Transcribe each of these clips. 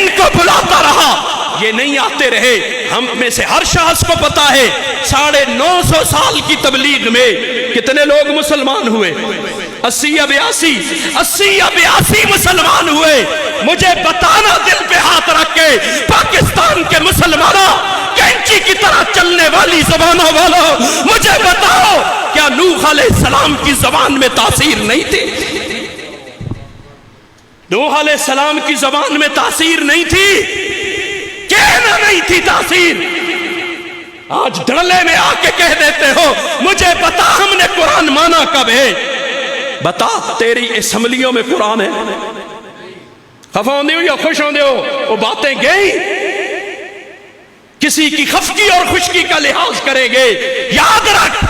ان کو بلاتا رہا، یہ نہیں آتے رہے۔ ہم میں سے ہر شخص کو پتا ہے 950 سال کی تبلیغ میں کتنے لوگ مسلمان ہوئے؟ 80 یا 82 مسلمان ہوئے۔ مجھے بتانا دل پہ ہاتھ رکھ کے، پاکستان کے مسلمانوں، کینچی کی طرح چلنے والی زبانوں والوں، مجھے بتاؤ کیا نوح علیہ السلام کی زبان میں تاثیر نہیں تھی؟ نوح علیہ السلام کی زبان میں تاثیر نہیں تھی؟ کہنا نہیں تھی تاثیر؟ آج دھڑلے میں آ کے کہہ دیتے ہو مجھے بتا ہم نے قرآن مانا کب ہے؟ بتا تیری اسمبلیوں میں قرآن ہے؟ خفا ہوندے ہو یا خوش ہوندے ہو؟ وہ باتیں گئی، کسی کی خفگی اور خوشکی کا لحاظ کریں گے۔ یاد رکھ،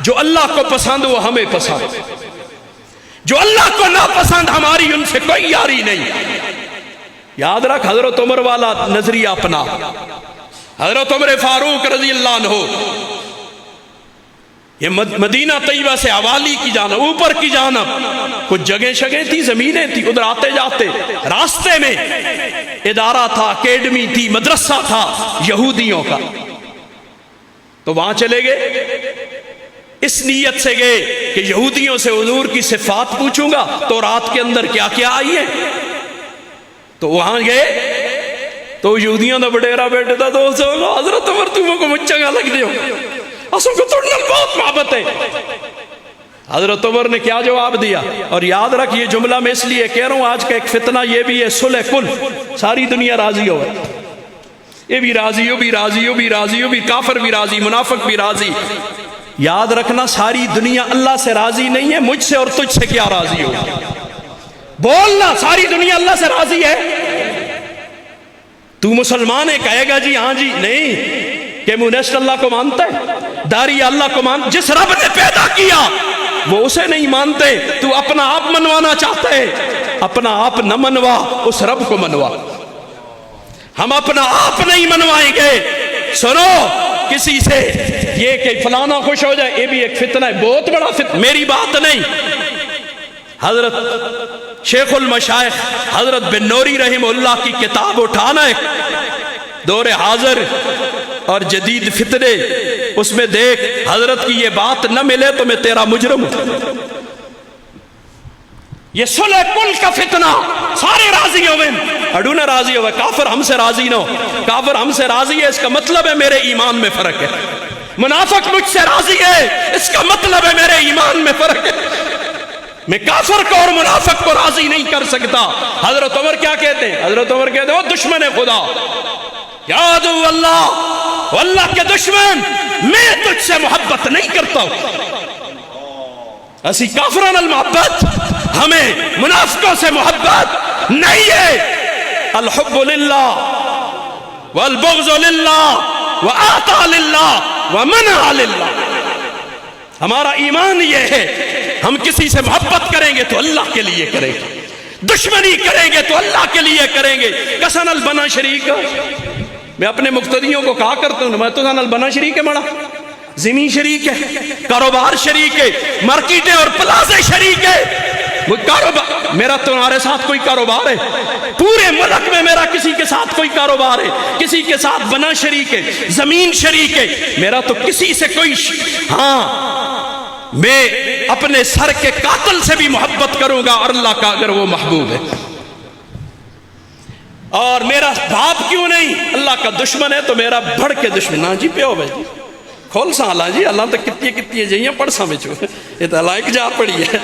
جو اللہ کو پسند وہ ہمیں پسند، جو اللہ کو ناپسند ہماری ان سے کوئی یاری نہیں۔ یاد رکھ، حضرت عمر والا نظریہ اپنا، حضرت عمر فاروق رضی اللہ عنہ، یہ مدینہ طیبہ سے حوالی کی جانب، اوپر کی جانب کچھ جگہیں شگیں تھی، زمینیں تھی، ادھر آتے جاتے راستے میں ادارہ تھا، اکیڈمی تھی، مدرسہ تھا یہودیوں کا، تو وہاں چلے گئے، اس نیت سے گئے کہ یہودیوں سے حضور کی صفات پوچھوں گا تو رات کے اندر کیا کیا آئی ہے۔ تو وہاں گئے تو یہودیوں دا بڑیرا بیٹھے تھا، تو حضرت عمر تمہیں کو مچھنگا لگ دیو، اسوں کو توڑنا بہت محبت ہے۔ حضرت عمر نے کیا جواب دیا؟ اور یاد رکھ یہ جملہ میں اس لیے کہہ رہا ہوں، آج کا ایک فتنہ یہ بھی ہے، صلح کل، ساری دنیا راضی ہو، یہ بھی راضی ہو، بھی راضی ہو، بھی راضی ہو، بھی کافر بھی راضی، منافق بھی راضی۔ یاد رکھنا ساری دنیا اللہ سے راضی نہیں ہے، مجھ سے اور تجھ سے کیا راضی ہو؟ بولنا، ساری دنیا اللہ سے راضی ہے؟ تو مسلمان ہے کہے گا جی ہاں جی، نہیں، کہ مونسٹ اللہ کو مانتا ہے، داری اللہ کو مانتا، جس رب نے پیدا کیا وہ اسے نہیں مانتے، تو اپنا آپ منوانا چاہتا ہے، اپنا آپ نہ منوا، اس رب کو منوا۔ ہم اپنا آپ نہیں منوائیں گے۔ سنو، کسی سے یہ کہ فلانا خوش ہو جائے، یہ بھی ایک فتنہ ہے، بہت بڑا فتنہ، میری بات نہیں۔ حضرت شیخ المشائخ حضرت بن نوری رحمہ اللہ کی کتاب اٹھانا ہے، دور حاضر اور جدید فتنے، اس میں دیکھ حضرت کی یہ بات نہ ملے تو میں تیرا مجرم ہوں۔ یہ صلح کل کا فتنہ، سارے راضی ہوئے، اڈو نہ راضی ہوئے، کافر ہم سے راضی نہ ہو، کافر ہم سے راضی ہے اس کا مطلب ہے میرے ایمان میں فرق ہے، منافق مجھ سے راضی ہے اس کا مطلب ہے میرے ایمان میں فرق ہے۔ میں کافر کو اور منافق کو راضی نہیں کر سکتا۔ حضرت عمر کیا کہتے ہیں؟ حضرت عمر کہتے ہیں وہ دشمن خدا، یا عدو اللہ، اللہ کے دشمن، میں تجھ سے محبت نہیں کرتا ہوں۔ ایسی کافران المحبت، ہمیں منافقوں سے محبت نہیں ہے۔ الحب للہ والبغض للہ وآطا للہ ومنع للہ، ہمارا ایمان یہ ہے، ہم کسی سے محبت کریں گے تو اللہ کے لیے کریں گے، دشمنی کریں گے تو اللہ کے لیے کریں گے۔ کسن البنا شریک، میں اپنے مقتدیوں کو کہا کرتا ہوں، میں تو البنا شریک ہے، مڑا زمین شریک ہے، کاروبار شریک ہے، مارکیٹیں اور پلازے شریک ہے، وہ کاروبار، میرا تمہارے ساتھ کوئی کاروبار ہے؟ پورے ملک میں میرا کسی کے ساتھ کوئی کاروبار ہے؟ کسی کے ساتھ بنا شریک ہے، زمین شریک ہے، میرا تو کسی سے کوئی ہاں، میں اپنے سر کے قاتل سے بھی محبت کروں گا اور اللہ کا اگر وہ محبوب ہے، اور میرا باپ کیوں نہیں، اللہ کا دشمن ہے تو میرا بڑھ کے دشمن، ہاں جی پیو بھائی کھول سا اللہ جی، اللہ تو کتنی جائیاں پڑھ سا میں چھو، یہ تو اللہ ایک جا پڑی ہے۔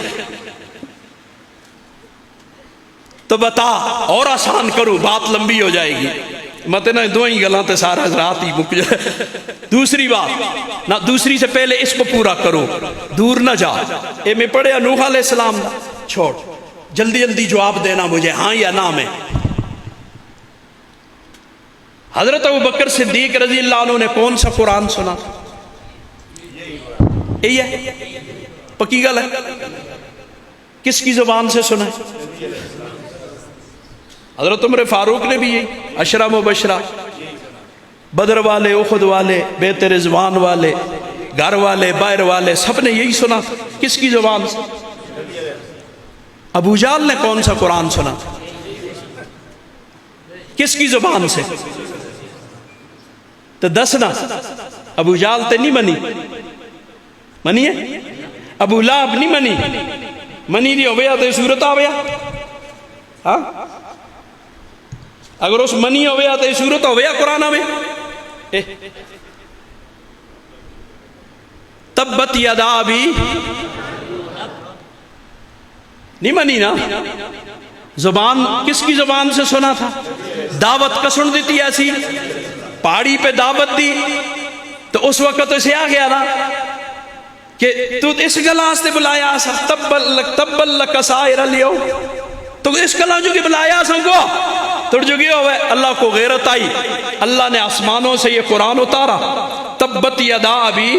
تو بتا اور آسان کروں، بات لمبی ہو جائے گی، مت نہ دوئیں گلاں تے سارا رات ہی مک جائے۔ دوسری بات، نہ دوسری سے پہلے اس کو پورا کرو، دور نہ جا۔ اے میں پڑھے نوح علیہ السلام، چھوڑ، جلدی جلدی جواب دینا مجھے، ہاں یا نہ میں۔ حضرت ابوبکر صدیق رضی اللہ عنہ نے کون سا قرآن سنا تھا؟ یہی ہے، پکی گل ہے، کس کی زبان سے سنا ہے؟ حضرت عمر فاروق نے بھی یہی، عشرہ مبشرہ، بدر والے، احد والے، بیت رضوان والے، گھر والے، باہر والے، سب نے یہی سنا تھا۔ کس کی زبان سے؟ ابو جہل نے کون سا قرآن سنا تھا؟ کس کی زبان سے؟ تو دسنا ابو جال تے نہیں منی، منی ہے؟ ابو لہب نہیں منی دی ہویا تو صورت آویا، ہاں اگر اس منی ہویا تو صورت ہویا قرآن میں تبت یدا ابی، نہیں منی نا؟ زبان کس کی زبان سے سنا تھا؟ دعوت کا سن دیتی ایسی، پہاڑی پہ دعوت دی تو اس وقت اسے آ گیا نا کہ تو اس گلاس نے بلایا سا تبل لک سائر اليوم، تو اس گلاس جو کہ بلایا سا گو تو جو گیا ہوئے اللہ کو غیرت آئی، اللہ نے آسمانوں سے یہ قرآن اتارا تبت یدا ابی،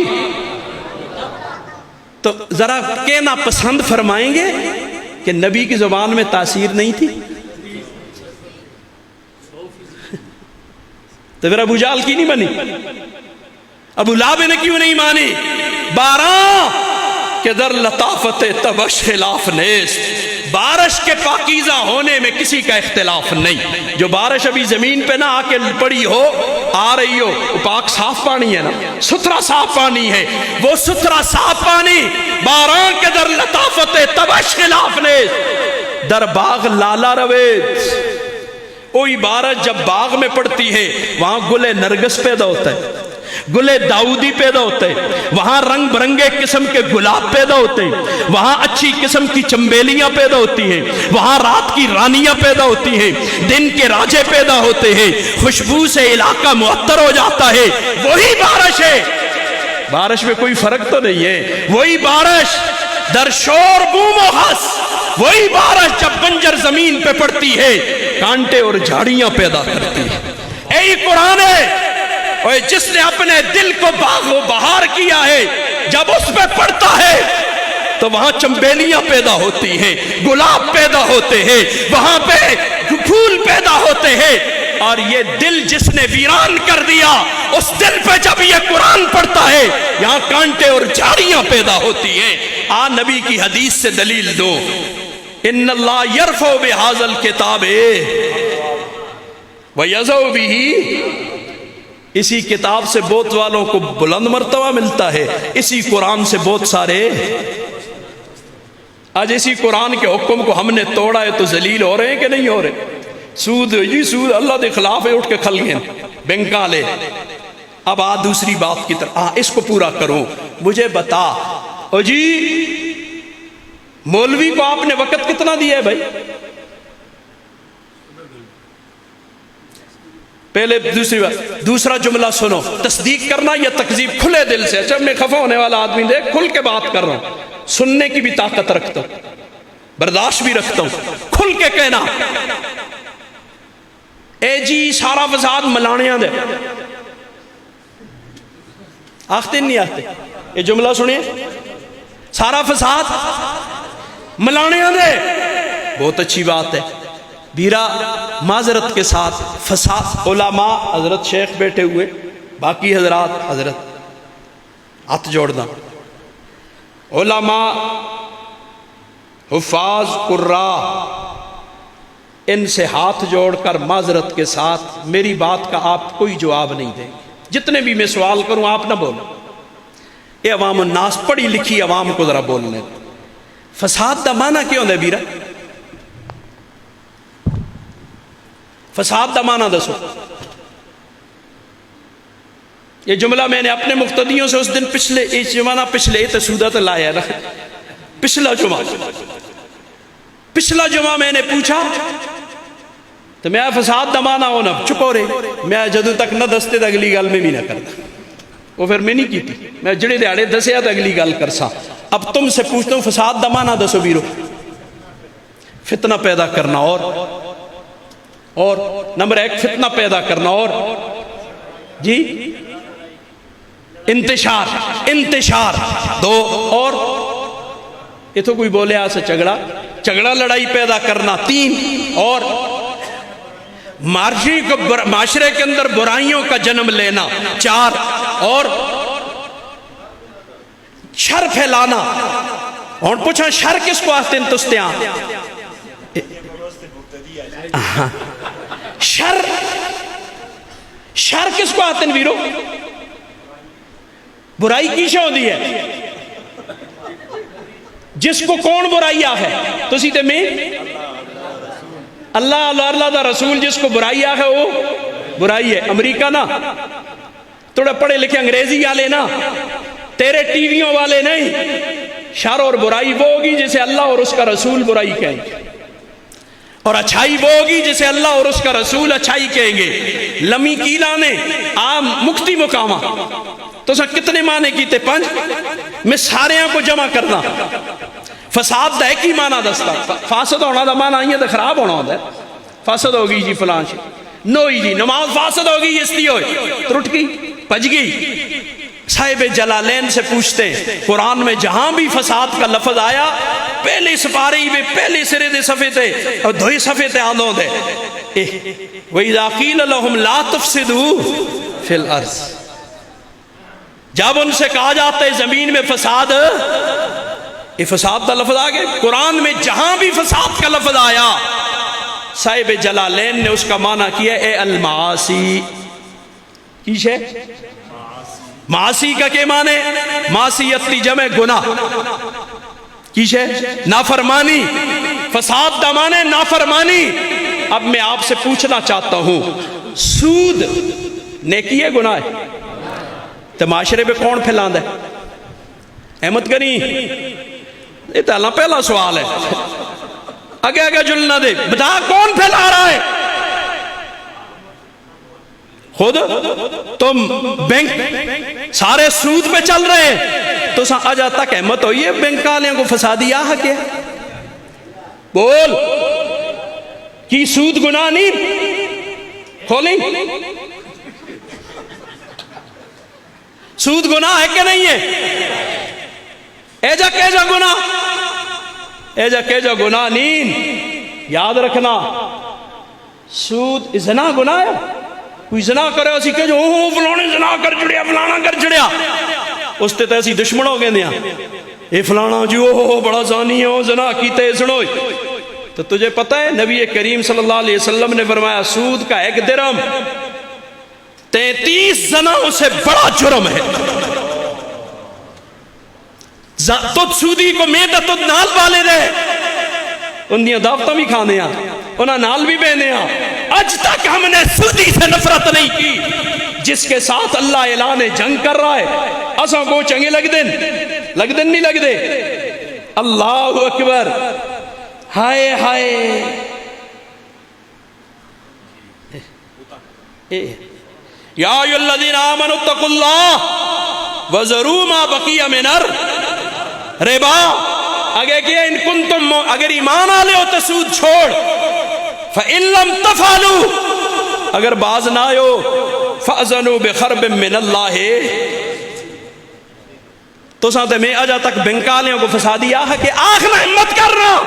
تو ذرا کہنا پسند فرمائیں گے کہ نبی کی زبان میں تاثیر نہیں تھی؟ تو پھر ابو جال کی نہیں مانی؟ ابو لہب نے کیوں نہیں مانی؟ بارہ کہ در لطافت تبش خلاف نیست، بارش کے پاکیزہ ہونے میں کسی کا اختلاف نہیں، جو بارش ابھی زمین پہ نہ آ کے پڑی ہو، آ رہی ہو، پاک صاف پانی ہے نا، ستھرا صاف پانی ہے، وہ ستھرا صاف پانی بارہ کے در لطافت تبش خلاف نیست در باغ لالا رویت، وہی بارش جب باغ میں پڑتی ہے وہاں گل نرگس پیدا ہوتا ہے، گل داؤدی پیدا ہوتے ہیں، وہاں رنگ برنگے قسم کے گلاب پیدا ہوتے ہیں، وہاں اچھی قسم کی چمبیلیاں پیدا ہوتی ہیں، وہاں رات کی رانیاں پیدا ہوتی ہیں، دن کے راجے پیدا ہوتے ہیں، خوشبو سے علاقہ معطر ہو جاتا ہے، وہی بارش ہے، بارش میں کوئی فرق تو نہیں ہے، وہی بارش در شور بوم و خس، وہی بارش جب بنجر زمین پہ پڑتی ہے کانٹے اور جھاڑیاں پیدا کرتی ہے، یہی قرآن ہے، اور جس نے اپنے دل کو باغ و بہار کیا ہے جب اس پہ پڑتا ہے تو وہاں چمبیلیاں پیدا ہوتی ہیں، گلاب پیدا ہوتے ہیں، وہاں پہ پھول پیدا ہوتے ہیں، اور یہ دل جس نے ویران کر دیا اس دل پہ جب یہ قرآن پڑھتا ہے یہاں کانٹے اور جھاڑیاں پیدا ہوتی ہیں۔ نبی کی حدیث سے دلیل دو، ان اللہ یرفع بہذا الکتاب ویضع بہ، اسی کتاب سے بہت والوں کو بلند مرتبہ ملتا ہے، اسی قرآن سے بہت سارے، آج اسی قرآن کے حکم کو ہم نے توڑا ہے تو ذلیل ہو رہے ہیں کہ نہیں ہو رہے؟ سود جی سود اللہ دے خلاف ہے، اٹھ کے کھل گئے بینکاں لے۔ اب دوسری بات کی طرف، اس کو پورا کروں، مجھے بتا او جی مولوی کو آپ نے وقت کتنا دیا ہے بھائی؟ پہلے دوسری بات، دوسرا جملہ سنو، تصدیق کرنا یا تکذیب کھلے دل سے، اچھا میں خفا ہونے والا آدمی دیکھ کھل کے بات کر رہا ہوں، سننے کی بھی طاقت رکھتا ہوں، برداشت بھی رکھتا ہوں، کھل کے کہنا اے جی سارا فساد ملانیاں دے، آختے نہیں آختے؟ یہ جملہ سنیے، سارا فساد ملانیاں دے، بہت اچھی بات ہے، بیرا معذرت کے ساتھ فساد، علماء حضرت شیخ بیٹھے ہوئے، باقی حضرات، حضرت ہاتھ جوڑنا، علماء حفاظ قراء، ان سے ہاتھ جوڑ کر معذرت کے ساتھ میری بات کا آپ کوئی جواب نہیں دیں گے، جتنے بھی میں سوال کروں آپ نہ بولو، یہ عوام الناس پڑھی لکھی عوام کو ذرا بولنے۔ فساد دا معنی کیوں دے بیرا؟ فساد دا معنی دسو۔ یہ جملہ میں نے اپنے مقتدیوں سے اس دن پچھلے تسودہ تو لایا نا، پچھلا جمعہ میں نے پوچھا تو میں فساد دا معنی ہونا چکو رہے، میں جدو تک نہ دستے تا اگلی گل میں بھی نہ کرتا، وہ پھر میں نہیں کی تھی، میں جڑے دیاڑے دسیا تا اگلی گل کرسا۔ اب تم سے پوچھتا ہوں فساد دا معنی دسو بیرو۔ فتنہ پیدا کرنا اور نمبر ایک فتنہ پیدا کرنا، اور جی انتشار دو، اور یہ تو کوئی بولے آسا جھگڑا لڑائی پیدا کرنا تین، اور معاشرے کے اندر برائیوں کا جنم لینا چار، اور شر پھیلانا۔ اور پوچھا شر کس کو آتے ہیں؟ تستیاں شر شر کس کو آتے ہیں ویرو؟ برائی کی شو دی ہے جس کو کون برائی آخے تو سیتے میں اللہ دا رسول جس کو برائی آخے وہ برائی ہے. امریکہ نا تھوڑا پڑھے لکھے انگریزی والے نا تیرے ٹی ویوں والے نہیں. شر اور برائی وہ ہوگی جسے اللہ اور اس کا رسول برائی کہیں گے, اور اچھائی وہ ہوگی جسے اللہ اور اس کا رسول اچھائی کہیں گے. لمی کیلا نے عام مکتی مقامہ تو سا کتنے معنی کیتے؟ 5. میں ساریاں کو جمع کرنا. فساد دا ایک ہی معنی دستا. فاسد ہونا دا معنی آئیے دا خراب ہونا ہوتا ہے. فاسد ہوگی جی فلان شی نوئی جی نماز فاسد ہوگی اس لیے ہوئی ترٹ گئی پج گئی. صاحب جلالین سے پوچھتے قرآن میں جہاں بھی فساد کا لفظ آیا پہلے سپاری میں پہلے سرے دے صفحے تے اور دھوئی صفحے تے آندوں دے وَإِذَا قِيلَ لَهُمْ لَا تُفْسِدُوا فِي الْأَرْضِ. جب ان سے کہا جاتا ہے زمین میں فساد, یہ فساد کا لفظ آگے قرآن میں جہاں بھی فساد کا لفظ آیا صاحب جلالین نے اس کا معنی کیا اے المعاصی. کیش ہے معاصی کا کیا معنی؟ معصیت کی جمع گناہ. کیش ہے نافرمانی. فساد دا معنی نافرمانی. اب میں آپ سے پوچھنا چاہتا ہوں سود نیکی ہے گناہ ہے؟ تو معاشرے پہ کون پھیلاند ہے؟ احمد گنی یہ تو اللہ پہلا سوال ہے آگے آگے جلنا دے بتا کون پھیلا رہا ہے؟ خود تم بینک سارے سود پہ چل رہے ہیں تو آجا تک احمد ہوئی ہے بینک والوں کو فسادی آہ کیا بول کی سود گناہ نہیں کھولیں سود گناہ ہے کہ نہیں ہے؟ ایجا کیجا گناہ ایجا کیجا گناہ نہیں. یاد رکھنا سود زنا گناہ ہے. کوئی زنا کرے اسی کہ جو فلانے زنا کر جڑیا فلانا کر جڑیا اس تے ایسی دشمن ہو گئے دیا اے فلانا جو بڑا زانی ہے وہ زنا کیتے سنوئی. تو تجھے پتہ ہے نبی کریم صلی اللہ علیہ وسلم نے فرمایا سود کا 1 درہم 33 زناؤں سے بڑا جرم ہے. تُد سودی کو میں دا تُد نال والے رہے ان دیا دعوتہ بھی کھانے ہیں انہاں نال بھی بہنے ہیں. اج تک ہم نے سودی سے نفرت نہیں کی جس کے ساتھ اللہ اعلان جنگ کر رہا ہے. اساں کو چنگے لگ دن نہیں لگ دے. اللہ اکبر. ہائے ہائے یا ایھا الذین آمنوا اتقوا اللہ وذروا ما بقی من الربا. اگر کیا ان کنتم اگر ایمان آلے ہو تو سود چھوڑ. فَإِن لَمْ تَفْعَلُوا اگر باز نہ ہو فَأَذَنُوا بِخَرْبٍ مِّنَ اللَّهِ. تو ساتھ میں آجا تک بنکالیوں کو فسادی آہ کہ آخ نہ ہمت کر رہا